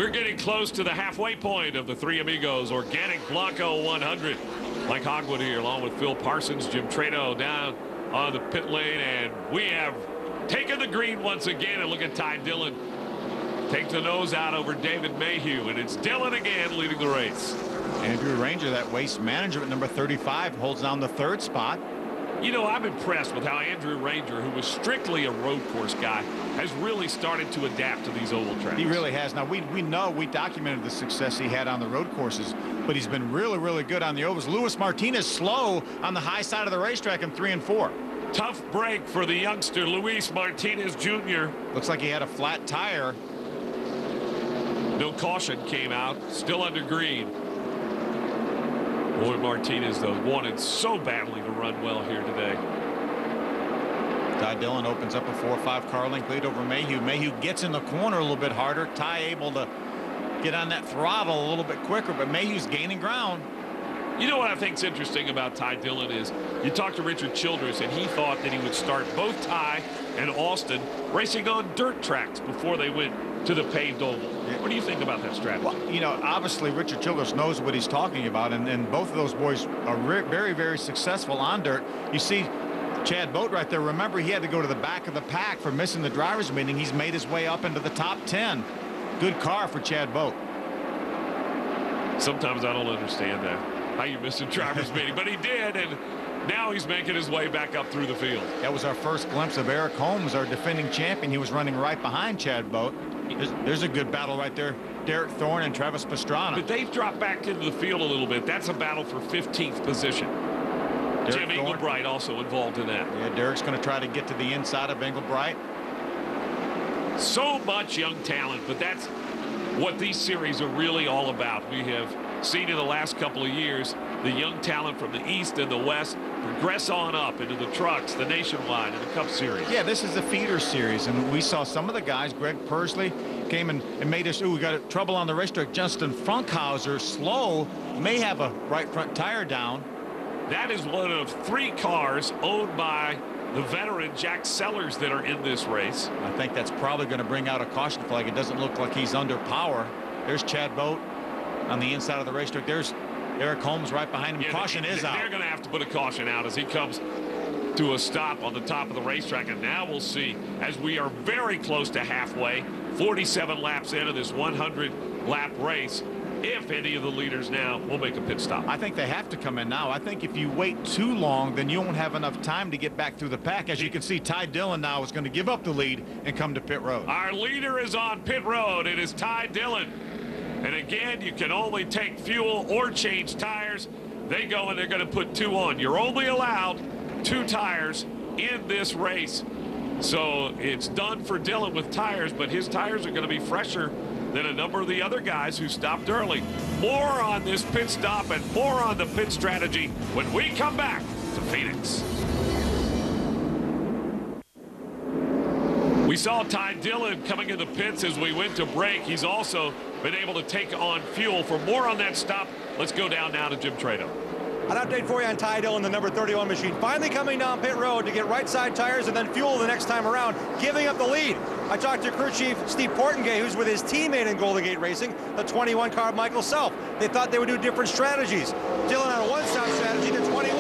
We're getting close to the halfway point of the Three Amigos Organic Blanco 100. Mike Hogwood here along with Phil Parsons, Jim Trado down on the pit lane, and we have taken the green once again. And look at Ty Dillon take the nose out over David Mayhew, and it's Dillon again leading the race. Andrew Ranger, that waste management number 35, holds down the third spot. You know, I'm impressed with how Andrew Ranger, who was strictly a road course guy, has really started to adapt to these oval tracks. He really has. Now, we know, we documented the success he had on the road courses, but he's been really, really good on the ovals. Luis Martinez slow on the high side of the racetrack in 3 and 4. Tough break for the youngster, Luis Martinez Jr. Looks like he had a flat tire. No caution came out, still under green. Boy, Martinez, though, wanted so badly to run well here today. Ty Dillon opens up a 4-5 car length lead over Mayhew. Mayhew gets in the corner a little bit harder. Ty able to get on that throttle a little bit quicker, but Mayhew's gaining ground. You know what I think's interesting about Ty Dillon is you talk to Richard Childress, and he thought that he would start both Ty and Austin racing on dirt tracks before they went to the paved oval. What do you think about that strategy? Well, you know, obviously Richard Childress knows what he's talking about, and both of those boys are very, very successful on dirt. You see Chad Boat right there. Remember, he had to go to the back of the pack for missing the drivers' meeting. He's made his way up into the top 10. Good car for Chad Boat. Sometimes I don't understand that, how you missed a driver's meeting, but he did, and now he's making his way back up through the field. That was our first glimpse of Eric Holmes, our defending champion. He was running right behind Chad Boat. There's a good battle right there. Derek Thorne and Travis Pastrana. But they've dropped back into the field a little bit. That's a battle for 15th position. Jim Engelbright also involved in that. Yeah, Derek's going to try to get to the inside of Engelbright. So much young talent, but that's what these series are really all about. We have seen in the last couple of years the young talent from the East and the West progress on up into the trucks, the Nationwide, and the Cup Series. Yeah, this is the feeder series, and we saw some of the guys. Greg Pursley came and made us, we got trouble on the racetrack. Justin Funkhauser, slow, may have a right front tire down. That is one of 3 cars owned by the veteran Jack Sellers that are in this race. I think that's probably going to bring out a caution flag. It doesn't look like he's under power. There's Chad Boat on the inside of the racetrack. There's Eric Holmes right behind him. Yeah, caution is out. They're going to have to put a caution out as he comes to a stop on the top of the racetrack. And now we'll see, as we are very close to halfway, 47 laps into this 100-lap race, if any of the leaders now will make a pit stop. I think they have to come in now. I think if you wait too long, then you won't have enough time to get back through the pack. As you can see, Ty Dillon now is going to give up the lead and come to pit road. Our leader is on pit road. It is Ty Dillon. And again, you can only take fuel or change tires. They go and they're going to put 2 on. You're only allowed 2 tires in this race. So it's done for Dillon with tires, but his tires are going to be fresher than a number of the other guys who stopped early. More on this pit stop and more on the pit strategy when we come back to Phoenix. We saw Ty Dillon coming in the pits as we went to break. He's also been able to take on fuel. For more on that stop, let's go down now to Jim Trado. An update for you on Ty Dillon, the number 31 machine, finally coming down pit road to get right side tires and then fuel the next time around, giving up the lead. I talked to crew chief Steve Portengay, who's with his teammate in Golden Gate Racing, the 21 car Michael Self. They thought they would do different strategies. Dillon on a 1-stop strategy, the 21.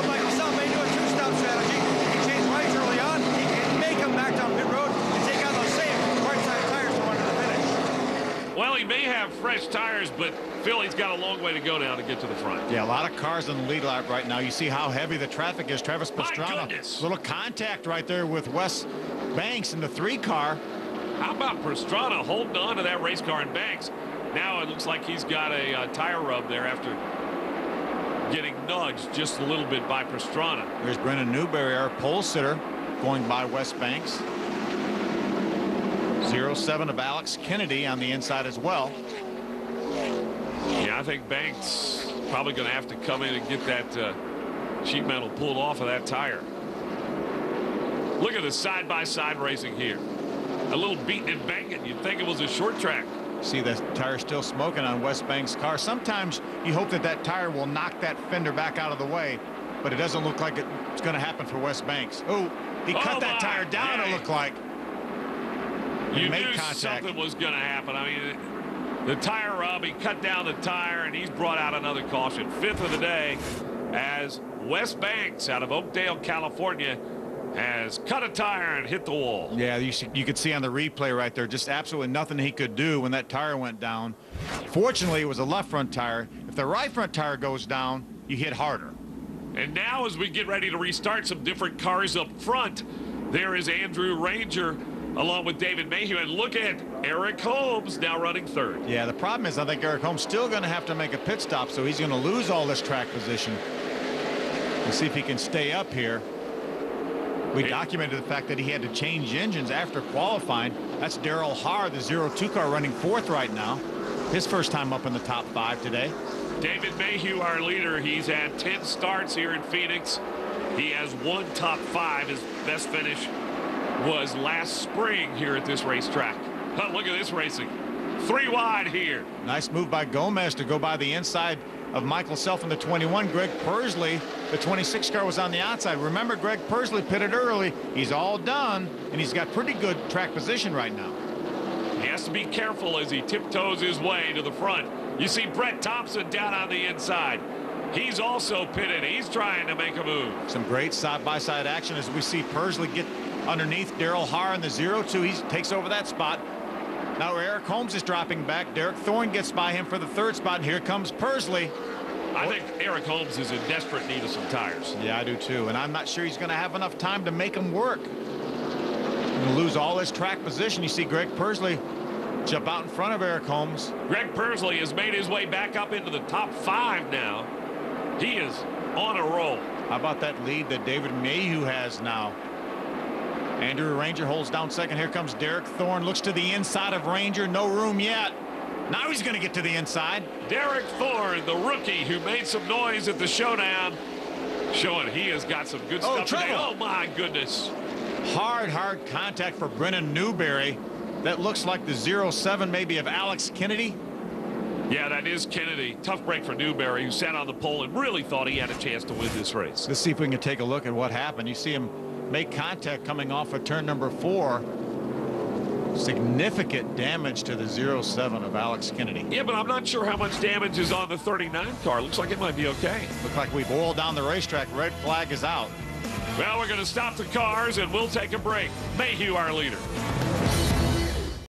Michael Self may do a 2-stop strategy. He changed rights early on. He may come back down pit road and take on those same right side tires from under the finish. Well, he may have fresh tires, but Phil, he's got a long way to go now to get to the front. Yeah, a lot of cars in the lead lap right now. You see how heavy the traffic is. Travis Pastrana, little contact right there with Wes Banks in the 3 car. How about Pastrana holding on to that race car in Banks? Now it looks like he's got a tire rub there after getting nudged just a little bit by Pastrana. There's Brendan Newberry, our pole sitter, going by Wes Banks. 07 of Alex Kennedy on the inside as well. Yeah, I think Banks probably going to have to come in and get that sheet metal pulled off of that tire. Look at the side-by-side racing here. A little beating and banging. You'd think it was a short track. See the tire still smoking on Wes Banks' car. Sometimes you hope that that tire will knock that fender back out of the way, but it doesn't look like it's going to happen for Wes Banks. Oh, he cut that tire down, it looked like. You made knew contact. something was going to happen. I mean, the tire rub, he cut down the tire, and he's brought out another caution. 5th of the day, as Wes Banks out of Oakdale, California, has cut a tire and hit the wall. Yeah, you could see on the replay right there, just absolutely nothing he could do when that tire went down. Fortunately, it was a left front tire. If the right front tire goes down, you hit harder. And now as we get ready to restart some different cars up front, there is Andrew Ranger along with David Mayhew. And look at Eric Holmes now running 3rd. Yeah, the problem is I think Eric Holmes still going to have to make a pit stop, so he's going to lose all this track position. We'll see if he can stay up here. We documented the fact that he had to change engines after qualifying. That's Darrell Haar, the 02 car, running 4th right now. His first time up in the top 5 today. David Mayhew, our leader, he's had 10 starts here in Phoenix. He has 1 top 5. His best finish was last spring here at this racetrack. Oh, look at this racing. 3 wide here. Nice move by Gomez to go by the inside of Michael Self in the 21. Greg Pursley, the 26 car, was on the outside. Remember, Greg Pursley pitted early. He's all done, and he's got pretty good track position right now. He has to be careful as he tiptoes his way to the front. You see Brett Thompson down on the inside. He's also pitted. He's trying to make a move. Some great side-by-side action as we see Pursley get underneath Darrell Haar in the 02. He takes over that spot. Now Eric Holmes is dropping back. Derek Thorne gets by him for the 3rd spot. And here comes Pursley. I think Eric Holmes is in desperate need of some tires. Yeah, I do too. And I'm not sure he's going to have enough time to make them work. He'll lose all his track position. You see Greg Pursley jump out in front of Eric Holmes. Greg Pursley has made his way back up into the top 5 now. He is on a roll. How about that lead that David Mayhew has now? Andrew Ranger holds down 2nd. Here comes Derek Thorne. Looks to the inside of Ranger. No room yet. Now he's going to get to the inside. Derek Thorne, the rookie who made some noise at the showdown, showing he has got some good stuff today. Oh, my goodness. Hard contact for Brennan Newberry. That looks like the 07 maybe of Alex Kennedy. Yeah, that is Kennedy. Tough break for Newberry, who sat on the pole and really thought he had a chance to win this race. Let's see if we can take a look at what happened. You see him make contact coming off of turn number 4. Significant damage to the 07 of Alex Kennedy. Yeah, but I'm not sure how much damage is on the 39 car. Looks like it might be okay. Looks like we've oiled down the racetrack. Red flag is out. Well, we're going to stop the cars and we'll take a break. Mayhew, our leader.